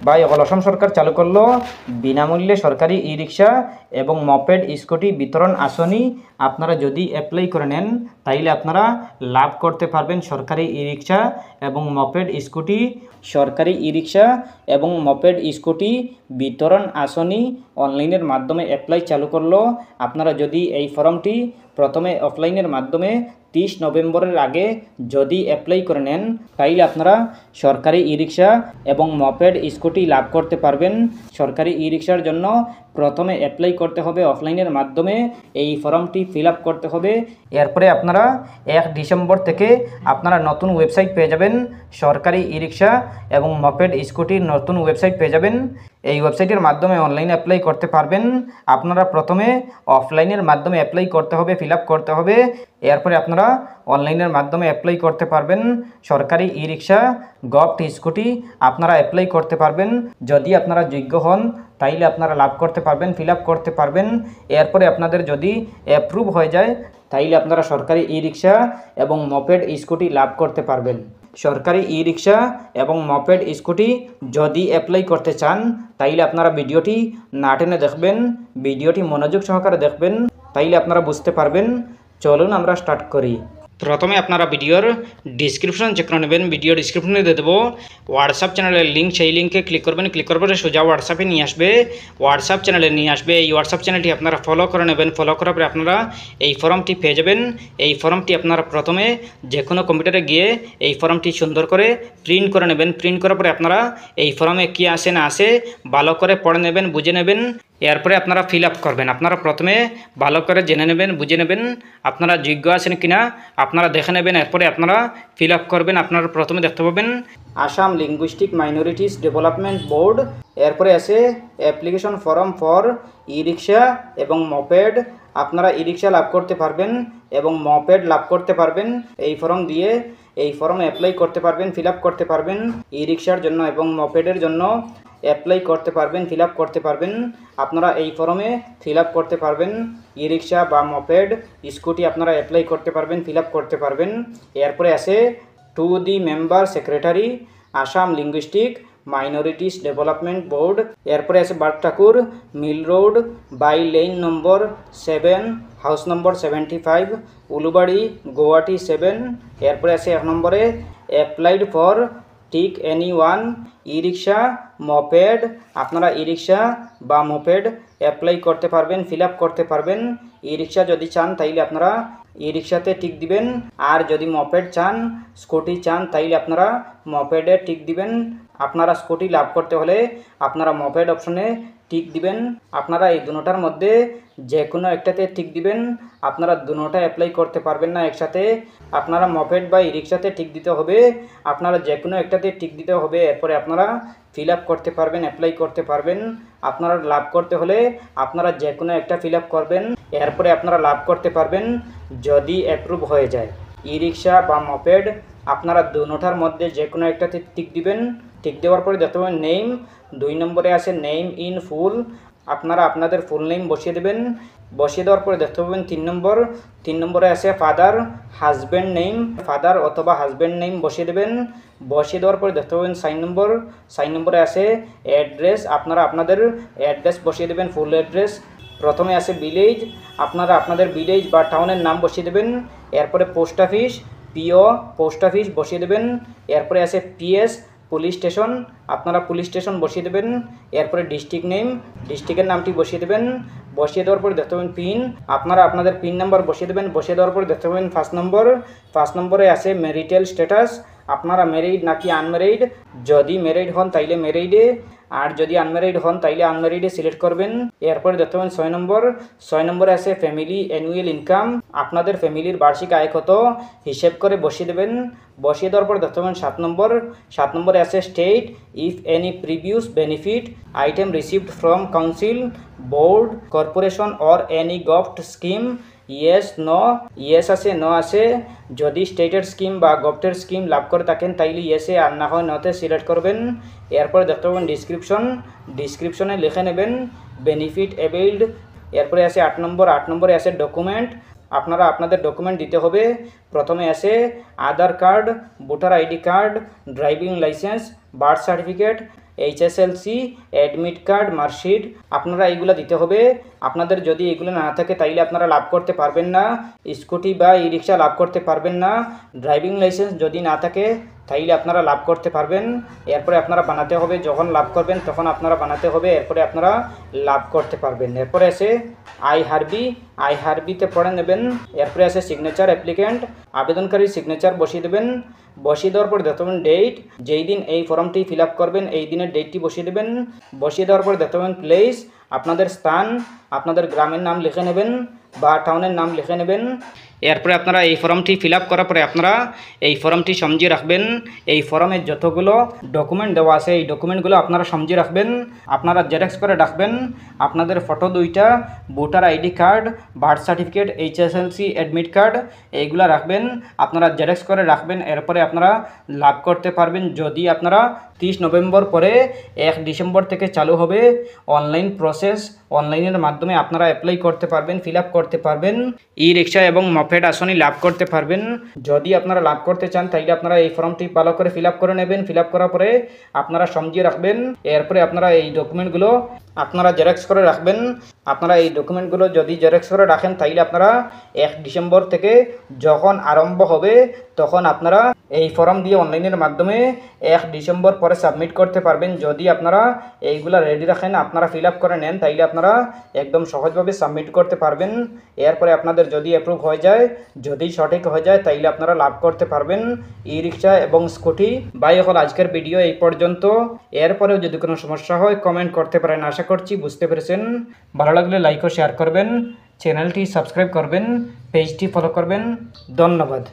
ভাই অসম সরকার চালু করলো বিনামূল্যে সরকারি ই রিক্সা এবং মপেড স্কুটি বিতরণ আসনি। আপনারা যদি অ্যাপ্লাই করে নেন তাইলে আপনারা লাভ করতে পারবেন সরকারি ই রিক্সা এবং মপেড স্কুটি। সরকারি ই রিক্সা এবং মপেড স্কুটি বিতরণ আসনি অনলাইনের মাধ্যমে অ্যাপ্লাই চালু করলো। আপনারা যদি এই ফর্মটি প্রথমে অফলাইনের মাধ্যমে 30 নভেম্বরের আগে যদি অ্যাপ্লাই করে নেন তাইলে আপনারা সরকারি ই রিক্সা এবং মপেড স্কুটি লাভ করতে পারবেন। সরকারি ই রিক্সার জন্য প্রথমে অ্যাপ্লাই করতে হবে অফলাইনের মাধ্যমে, এই ফর্মটি ফিল আপ করতে হবে। এরপরে আপনারা 1 ডিসেম্বর থেকে আপনারা নতুন ওয়েবসাইট পেয়ে যাবেন, সরকারি ই রিক্সা এবং মপেড স্কুটির নতুন ওয়েবসাইট পেয়ে যাবেন। এই ওয়েবসাইটের মাধ্যমে অনলাইনে অ্যাপ্লাই করতে পারবেন। আপনারা প্রথমে অফলাইনের মাধ্যমে অ্যাপ্লাই করতে হবে, ফিল আপ করতে হবে। এরপরে আপনারা অনলাইনের মাধ্যমে অ্যাপ্লাই করতে পারবেন সরকারি ই রিক্সা গভট স্কুটি আপনারা অ্যাপ্লাই করতে পারবেন। যদি আপনারা যোগ্য হন তাইলে আপনারা লাভ করতে পারবেন, ফিল আপ করতে পারবেন। এরপরে আপনাদের যদি অ্যাপ্রুভ হয়ে যায় তাইলে আপনারা সরকারি ই রিক্সা এবং মপেড স্কুটি লাভ করতে পারবেন। সরকারি ই রিক্সা এবং মপেড স্কুটি যদি অ্যাপ্লাই করতে চান তাইলে আপনারা ভিডিওটি না টেনে দেখবেন, ভিডিওটি মনোযোগ সহকারে দেখবেন, তাইলে আপনারা বুঝতে পারবেন। চলুন আমরা স্টার্ট করি। প্রথমে আপনারা ভিডিওর ডিসক্রিপশন চেক করে নেবেন। ভিডিও ডিসক্রিপশনে দিয়ে দেবো হোয়াটসঅ্যাপ চ্যানেলের লিঙ্ক, সেই লিঙ্কে ক্লিক করবেন। ক্লিক করবে সোজা হোয়াটসঅ্যাপে নিয়ে আসবে, হোয়াটসঅ্যাপ চ্যানেলে নিয়ে আসবে। এই হোয়াটসঅ্যাপ চ্যানেলটি আপনারা ফলো করে নেবেন। ফলো করার পরে আপনারা এই ফর্মটি পেয়ে যাবেন। এই ফর্মটি আপনারা প্রথমে যে কোনো কম্পিউটারে গিয়ে এই ফর্মটি সুন্দর করে প্রিন্ট করে নেবেন। প্রিন্ট করার পরে আপনারা এই ফর্মে কী আসে না আসে ভালো করে পড়ে নেবেন, বুঝে নেবেন। এরপরে আপনারা ফিল আপ করবেন। আপনারা প্রথমে ভালো করে জেনে নেবেন, বুঝে নেবেন আপনারা যোগ্য আছেন কিনা আপনারা দেখে নেবেন। এরপরে আপনারা ফিল আপ করবেন। আপনারা প্রথমে দেখতে পাবেন Assam linguistic minorities development board. এরপরে আছে অ্যাপ্লিকেশন ফর্ম ফর ই রিক্সা এবং মপেড। আপনারা ই রিক্সা লাভ করতে পারবেন এবং মপেড লাভ করতে পারবেন। এই ফর্ম দিয়ে এই ফর্মে অ্যাপ্লাই করতে পারবেন, ফিল আপ করতে পারবেন। ই রিক্সার জন্য এবং মপেডের জন্য অ্যাপ্লাই করতে পারবেন, ফিল আপ করতে পারবেন। আপনারা এই ফর্মে ফিল আপ করতে পারবেন। ই রিক্সা বা মপেড স্কুটি আপনারা অ্যাপ্লাই করতে পারবেন, ফিল আপ করতে পারবেন। এরপরে আছে to the member secretary Assam linguistic minorities development board. এরপরে আছে bird Thakur mill road by lane number 7 house number 75 Ulubari Guwahati 7। এরপরে আছে 1 নম্বরে applied for tick any one E rickshaw moped. আপনারা ই রিক্সা বা মপেড অ্যাপ্লাই করতে পারবেন, ফিল আপ করতে পারবেন। ই রিক্সা যদি চান তাইলে আপনারা ই রিক্সাতে টিক দিবেন, আর যদি মপেড চান, স্কুটি চান তাইলে আপনারা মপেডে টিক দিবেন। আপনারা স্কুটি লাভ করতে হলে আপনারা মপেড অপশনে টিক দিবেন। আপনারা এই দুটোটার মধ্যে যে কোনো একটাতে টিক দিবেন। আপনারা দুটোটা অ্যাপ্লাই করতে পারবেন না একসাথে। আপনারা মপেড বা ই রিক্সাতে টিক দিতে হবে, আপনারা যে কোনো একটাতে টিক দিতে হবে। এরপরে আপনারা ফিল আপ করতে পারবেন, অ্যাপ্লাই করতে পারবেন। আপনারা লাভ করতে হলে আপনারা যে কোনো একটা ফিল আপ করবেন, এরপরে আপনারা লাভ করতে পারবেন যদি অ্যাপ্রুভ হয়ে যায়। ই রিক্সা বা মপেড আপনারা দুটোটার মধ্যে যে কোনো একটাতে টিক দিবেন। টিক দেওয়ার পরে দেখতে পাবেন নেম, 2 নম্বরে আছে নেম ইন ফুল। আপনারা আপনাদের ফুল নেম বসিয়ে দেবেন। বসিয়ে দেওয়ার পরে দেখতে পাবেন 3 নম্বরে আছে ফাদার হাজব্যান্ড নেম, ফাদার অথবা হাজব্যান্ড নেম বসিয়ে দেবেন। বসিয়ে দেওয়ার পরে দেখতে পাবেন 4 নম্বরে আছে অ্যাড্রেস। আপনারা আপনাদের অ্যাড্রেস বসিয়ে দেবেন, ফুল অ্যাড্রেস। প্রথমে আছে ভিলেজ, আপনারা আপনাদের ভিলেজ বা টাউনের নাম বসিয়ে দেবেন। এরপরে পোস্ট অফিস, পিও পোস্ট অফিস বসিয়ে দেবেন। এরপরে আছে পিএস পুলিশ স্টেশন, আপনারা পুলিশ স্টেশন বসিয়ে দেবেন। এরপরে ডিস্ট্রিক্ট নেম, ডিস্ট্রিক্টের নামটি বসিয়ে দেবেন। বসিয়ে দেওয়ার পরে দেখতে পাবেন পিন, আপনারা আপনাদের পিন নাম্বার বসিয়ে দেবেন। বসিয়ে দেওয়ার পরে দেখতে পাবেন 1 নম্বরে আছে ম্যারিটাল স্ট্যাটাস, আপনারা ম্যারিড নাকি আনম্যারিড। যদি ম্যারিড হন তাইলে ম্যারিডে, আর যদি আনম্যারিড হন তাইলে আনম্যারিডে সিলেক্ট করবেন। এরপরে দেখতে পাবেন 6 নম্বরে আছে ফ্যামিলি অ্যানুয়াল ইনকাম, আপনাদের ফ্যামিলির বার্ষিক আয় কত হিসেব করে বসিয়ে দেবেন। বসিয়ে দেওয়ার পর দেখতে পাবেন 7 নম্বরে আছে state if any previous benefit item received from council board corporation or any govt scheme. Yes no, yes আছে নো আছে। যদি স্টেটের স্কিম বা গভটের স্কিম লাভ করে থাকেন তাইলে ইয়েসে, আর না হয় নতে সিলেক্ট করবেন। এরপরে দেখতে পাবেন ডিসক্রিপশনে লিখে নেবেন বেনিফিট অ্যাভেইলড। এরপরে আছে 8 নম্বরে আছে ডকুমেন্ট, আপনারা আপনাদের ডকুমেন্ট দিতে হবে। প্রথমে আছে Aadhaar card, voter ID card, driving licence, birth certificate. HSLC, admit card, marksheet আপনারা এইগুলো দিতে হবে। আপনাদের যদি এগুলো না থাকে তাইলে আপনারা লাভ করতে পারবেন না, স্কুটি বা ই রিক্সা লাভ করতে পারবেন না। ড্রাইভিং লাইসেন্স যদি না থাকে তাইলে আপনারা লাভ করতে পারবেন। এরপরে আপনারা বানাতে হবে, যখন লাভ করবেন তখন আপনারা বানাতে হবে, এরপরে আপনারা লাভ করতে পারবেন। এরপরে আছে আইহারবিতে পড়ে নেবেন। এরপরে আছে সিগনেচার অ্যাপ্লিক্যান্ট, আবেদনকারীর সিগনেচার বসিয়ে দেবেন। বসিয়ে দেওয়ার পর দেখতে পাবেন ডেট, যেই দিন এই ফর্মটি ফিল আপ করবেন এই দিনের ডেটটি বসিয়ে দেবেন। বসিয়ে দেওয়ার পর দেখতে পাবেন প্লেস, আপনাদের স্থান, আপনাদের গ্রামের নাম লিখে নেবেন বা টাউনের নাম লিখে নেবেন। এরপরে আপনারা এই ফর্মটি ফিল আপ করার পরে আপনারা এই ফর্মটি সমঝিয়ে রাখবেন। এই ফর্মে যতগুলো ডকুমেন্ট দেওয়া আছে এই ডকুমেন্টগুলো আপনারা সমঝিয়ে রাখবেন। আপনারা জেরক্স করে রাখবেন আপনাদের ফটো দুইটা, voter ID card, birth certificate, HSLC, admit card এইগুলো রাখবেন। আপনারা জেরক্স করে রাখবেন। এরপরে আপনারা লাভ করতে পারবেন যদি আপনারা 30 নভেম্বর পরে 1 ডিসেম্বর থেকে চালু হবে অনলাইন প্রসেস। অনলাইনের মাধ্যমে আপনারা অ্যাপ্লাই করতে পারবেন, ফিল আপ করতে পারবেন, ই রিক্সা এবং মপেড আসনি লাভ করতে পারবেন। যদি আপনারা লাভ করতে চান তাইলে আপনারা এই ফর্মটি ভালো করে ফিল আপ করে নেবেন। ফিল আপ করার পরে আপনারা সমঝিয়ে রাখবেন। এরপরে আপনারা এই ডকুমেন্টগুলো আপনারা জেরক্স করে রাখবেন। আপনারা এই ডকুমেন্টগুলো যদি জেরক্স করে রাখেন তাইলে আপনারা 1 ডিসেম্বর থেকে যখন আরম্ভ হবে তখন আপনারা এই ফর্ম দিয়ে অনলাইনের মাধ্যমে 1 ডিসেম্বর পরে সাবমিট করতে পারবেন। যদি আপনারা এইগুলা রেডি রাখেন, আপনারা ফিল আপ করে নেন তাইলে আপনারা একদম সহজভাবে সাবমিট করতে পারবেন। এরপরে আপনাদের যদি অ্যাপ্রুভ হয়ে যায়, যদি সঠিক হয়ে যায় তাইলে আপনারা লাভ করতে পারবেন ই রিক্সা এবং স্কুটি। বাই এখন আজকের ভিডিও এই পর্যন্ত। এরপরেও যদি কোনো সমস্যা হয় কমেন্ট করতে পারেন। আশা করছি বুঝতে পেরেছেন। ভালো লাগলে লাইক ও শেয়ার করবেন, চ্যানেলটি সাবস্ক্রাইব করবেন, পেজটি ফলো করবেন। ধন্যবাদ।